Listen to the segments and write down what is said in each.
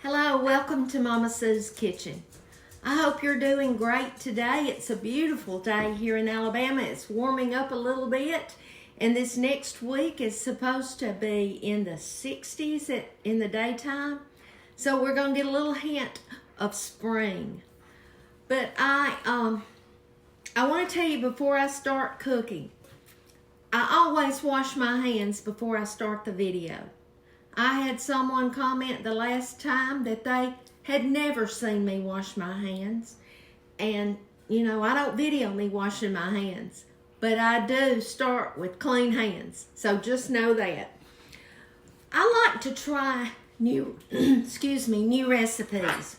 Hello, welcome to Mama Sue's Kitchen. I hope you're doing great today. It's a beautiful day here in Alabama. It's warming up a little bit, and this next week is supposed to be in the 60s in the daytime. So we're going to get a little hint of spring. But I want to tell you before I start cooking, I always wash my hands before I start the video. I had someone comment the last time that they had never seen me wash my hands. And, you know, I don't video me washing my hands, but I do start with clean hands. So just know that. I like to try new, new recipes.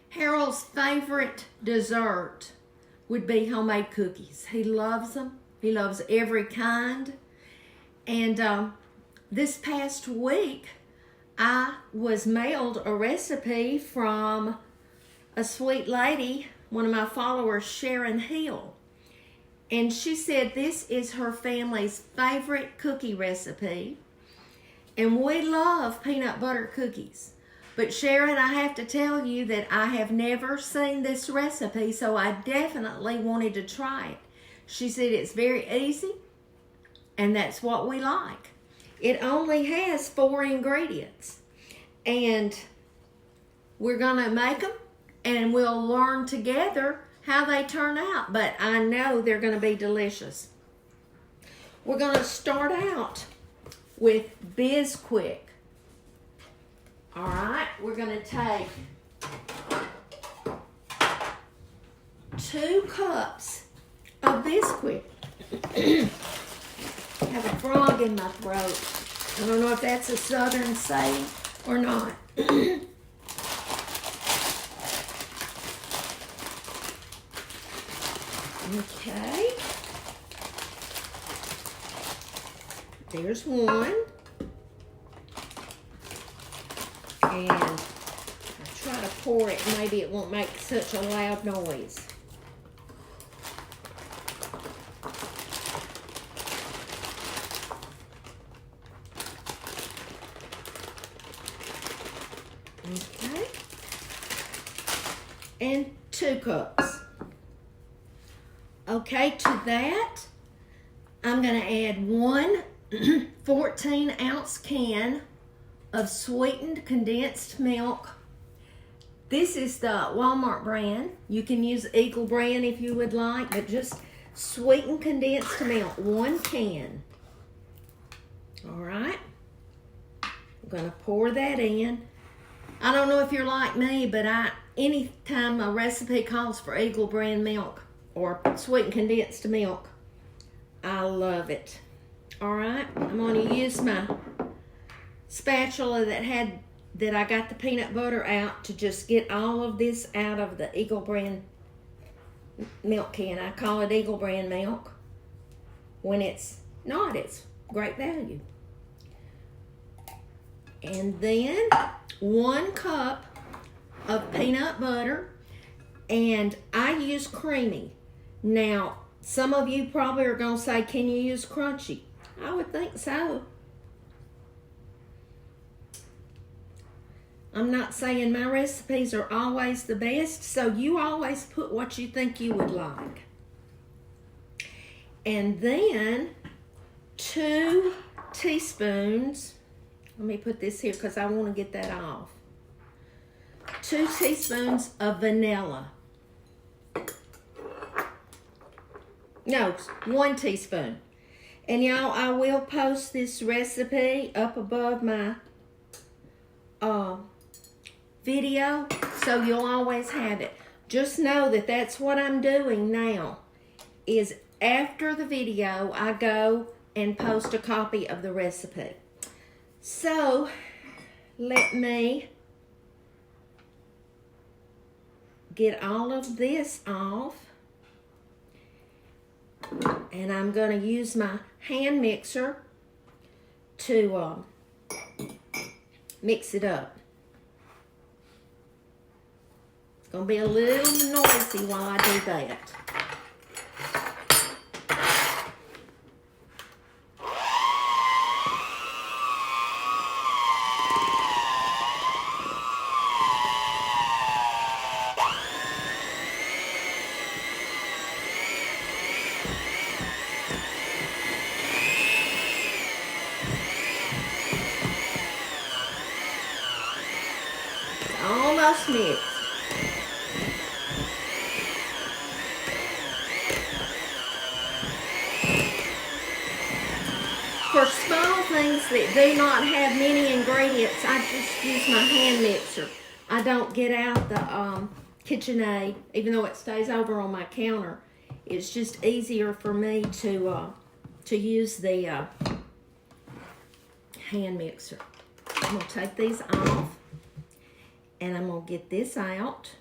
Harold's favorite dessert would be homemade cookies. He loves them. He loves every kind. And this past week, I was mailed a recipe from a sweet lady, one of my followers, Sharon Hill. And she said this is her family's favorite cookie recipe. And we love peanut butter cookies. But Sharon, I have to tell you that I have never seen this recipe, so I definitely wanted to try it. She said it's very easy, and that's what we like. It only has 4 ingredients, and we're going to make them, and we'll learn together how they turn out, but I know they're going to be delicious. We're going to start out with Bisquick. All right, we're going to take 2 cups of Bisquick. I have a frog in my throat. I don't know if that's a southern saying or not. Okay. There's one. And I'll try to pour it. Maybe it won't make such a loud noise. Okay, and 2 cups. Okay, to that, I'm going to add 1 14-ounce can of sweetened condensed milk. This is the Walmart brand. You can use Eagle brand if you would like, but just sweetened condensed milk, 1 can. All right, I'm going to pour that in. I don't know if you're like me, but anytime a recipe calls for Eagle brand milk or sweetened condensed milk, I love it. All right, I'm going to use my spatula that I got the peanut butter out to just get all of this out of the Eagle brand milk can. I call it Eagle brand milk. When it's not, it's great value. And then 1 cup of peanut butter, and I use creamy. Now, some of you probably are going to say, can you use crunchy? I would think so. I'm not saying my recipes are always the best, so you always put what you think you would like. And then 2 teaspoons. Let me put this here because I want to get that off. 2 teaspoons of vanilla. No, 1 teaspoon. And y'all, I will post this recipe up above my video, so you'll always have it. Just know that that's what I'm doing now, is after the video, I go and post a copy of the recipe. So, let me get all of this off. And I'm going to use my hand mixer to mix it up. It's going to be a little noisy while I do that. almost mixed. For small things that do not have many ingredients, I just use my hand mixer. I don't get out the KitchenAid, even though it stays over on my counter. It's just easier for me to use the hand mixer. I'm gonna take these off, and I'm gonna get this out.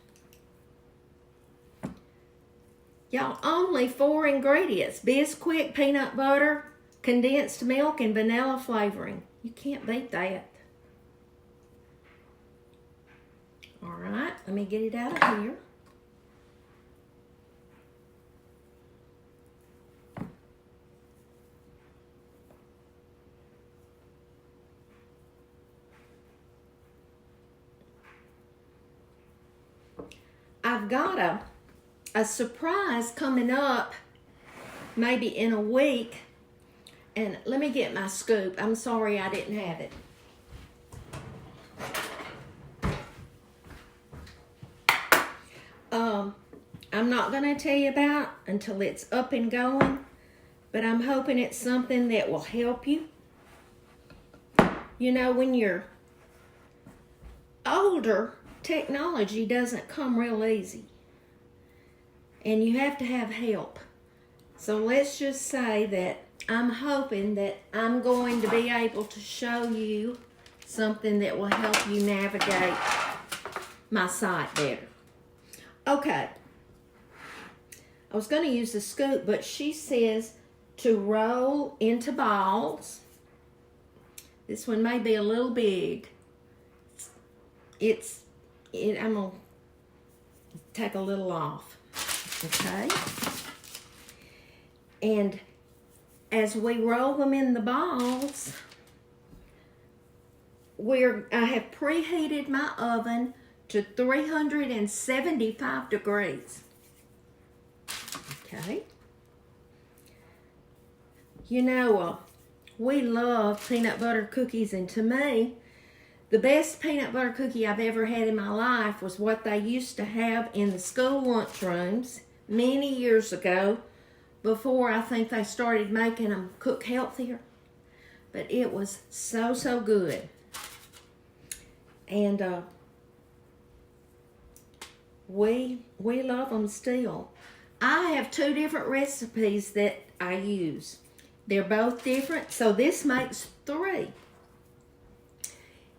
Y'all, only 4 ingredients: Bisquick, peanut butter, condensed milk, and vanilla flavoring. You can't beat that. All right, let me get it out of here. I've got a surprise coming up maybe in a week. And let me get my scoop. I'm sorry I didn't have it. I'm not going to tell you about until it's up and going, but I'm hoping it's something that will help you. You know, when you're older, technology doesn't come real easy, and you have to have help. So let's just say that I'm hoping that I'm going to be able to show you something that will help you navigate my site better. Okay, I was going to use the scoop, but she says to roll into balls. This one may be a little big. I'm going to take a little off, okay? And as we roll them in the balls, I have preheated my oven to 375 degrees. Okay. You know, we love peanut butter cookies, and to me, the best peanut butter cookie I've ever had in my life was what they used to have in the school lunchrooms many years ago, before I think they started making them cook healthier. But it was so good. And we love them still. I have 2 different recipes that I use. They're both different, so this makes 3.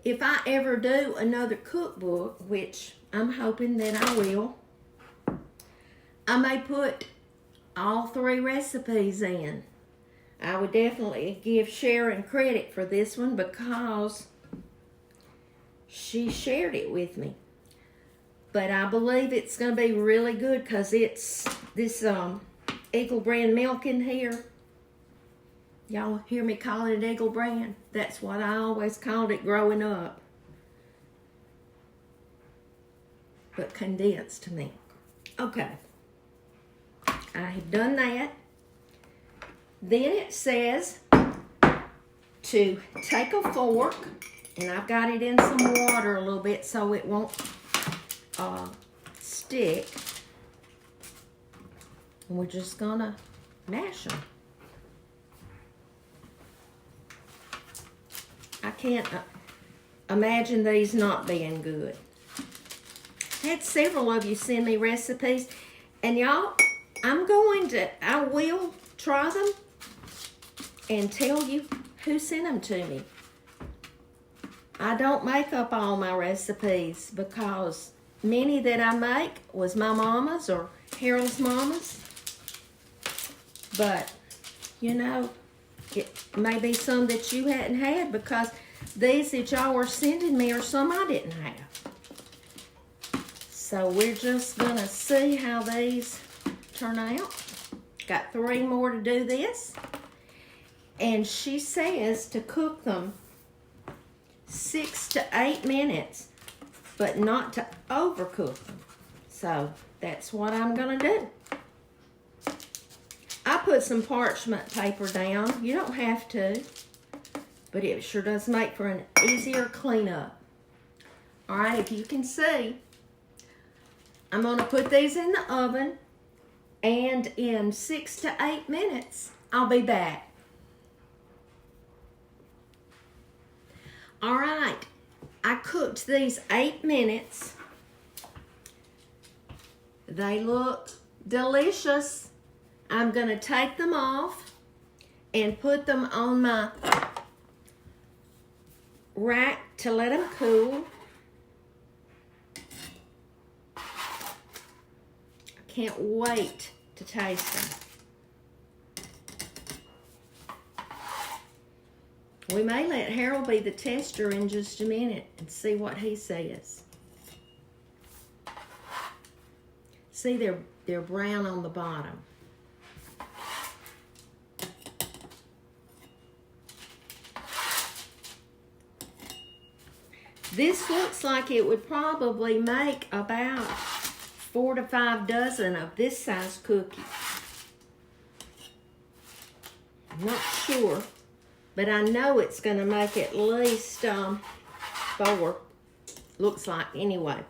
If I ever do another cookbook, which I'm hoping that I will, I may put all 3 recipes in. I would definitely give Sharon credit for this one because she shared it with me. But I believe it's going to be really good because it's this Eagle brand milk in here. Y'all hear me call it Eagle brand? That's what I always called it growing up. But condensed milk. Okay. I have done that. Then it says to take a fork, and I've got it in some water a little bit so it won't stick. And we're just gonna mash them. I can't imagine these not being good. I had several of you send me recipes, and y'all, I will try them and tell you who sent them to me. I don't make up all my recipes because many that I make was my mama's or Harold's mama's. But, you know, it may be some that you hadn't had because these that y'all were sending me are some I didn't have. So we're just going to see how these turn out. Got 3 more to do this. And she says to cook them 6 to 8 minutes, but not to overcook them. So that's what I'm going to do. I put some parchment paper down. You don't have to, but it sure does make for an easier cleanup. All right, if you can see, I'm going to put these in the oven, and in 6 to 8 minutes, I'll be back. All right, I cooked these 8 minutes. They look delicious. I'm going to take them off and put them on my rack to let them cool. I can't wait to taste them. We may let Harold be the tester in just a minute and see what he says. See, they're brown on the bottom. This looks like it would probably make about 4 to 5 dozen of this size cookie. I'm not sure, but I know it's going to make at least 4. Looks like anyway.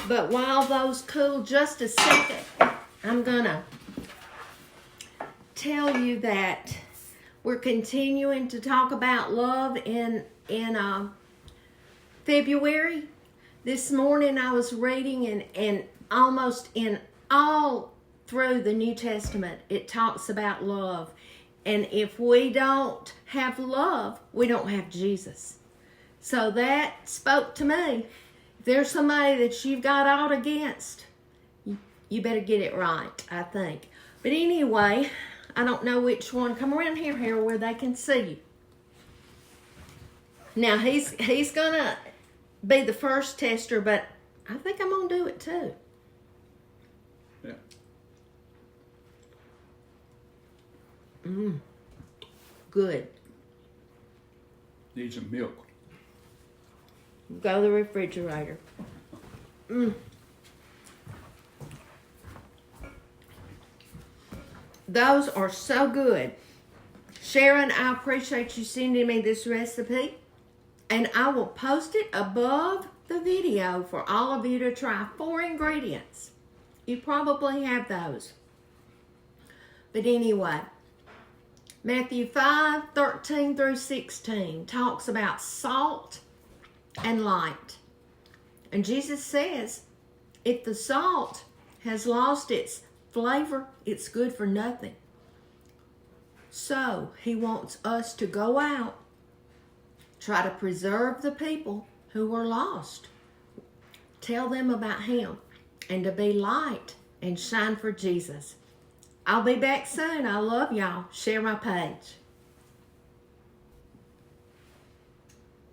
But while those cool just a second, I'm going to tell you that we're continuing to talk about love in February. This morning I was reading and almost in all through the New Testament it talks about love. And if we don't have love, we don't have Jesus. So that spoke to me. If there's somebody that you've got out against, you better get it right, I think. But anyway, I don't know which one. Come around here where they can see you. Now, he's going to be the first tester, but I think I'm going to do it too. Yeah. Good. Need some milk. Go to the refrigerator. Those are so good. Sharon, I appreciate you sending me this recipe. And I will post it above the video for all of you to try. 4 ingredients. You probably have those. But anyway, Matthew 5:13 through 16 talks about salt and light. And Jesus says, if the salt has lost its flavor, it's good for nothing. So he wants us to go out, try to preserve the people who are lost. Tell them about him and to be light and shine for Jesus. I'll be back soon. I love y'all. Share my page.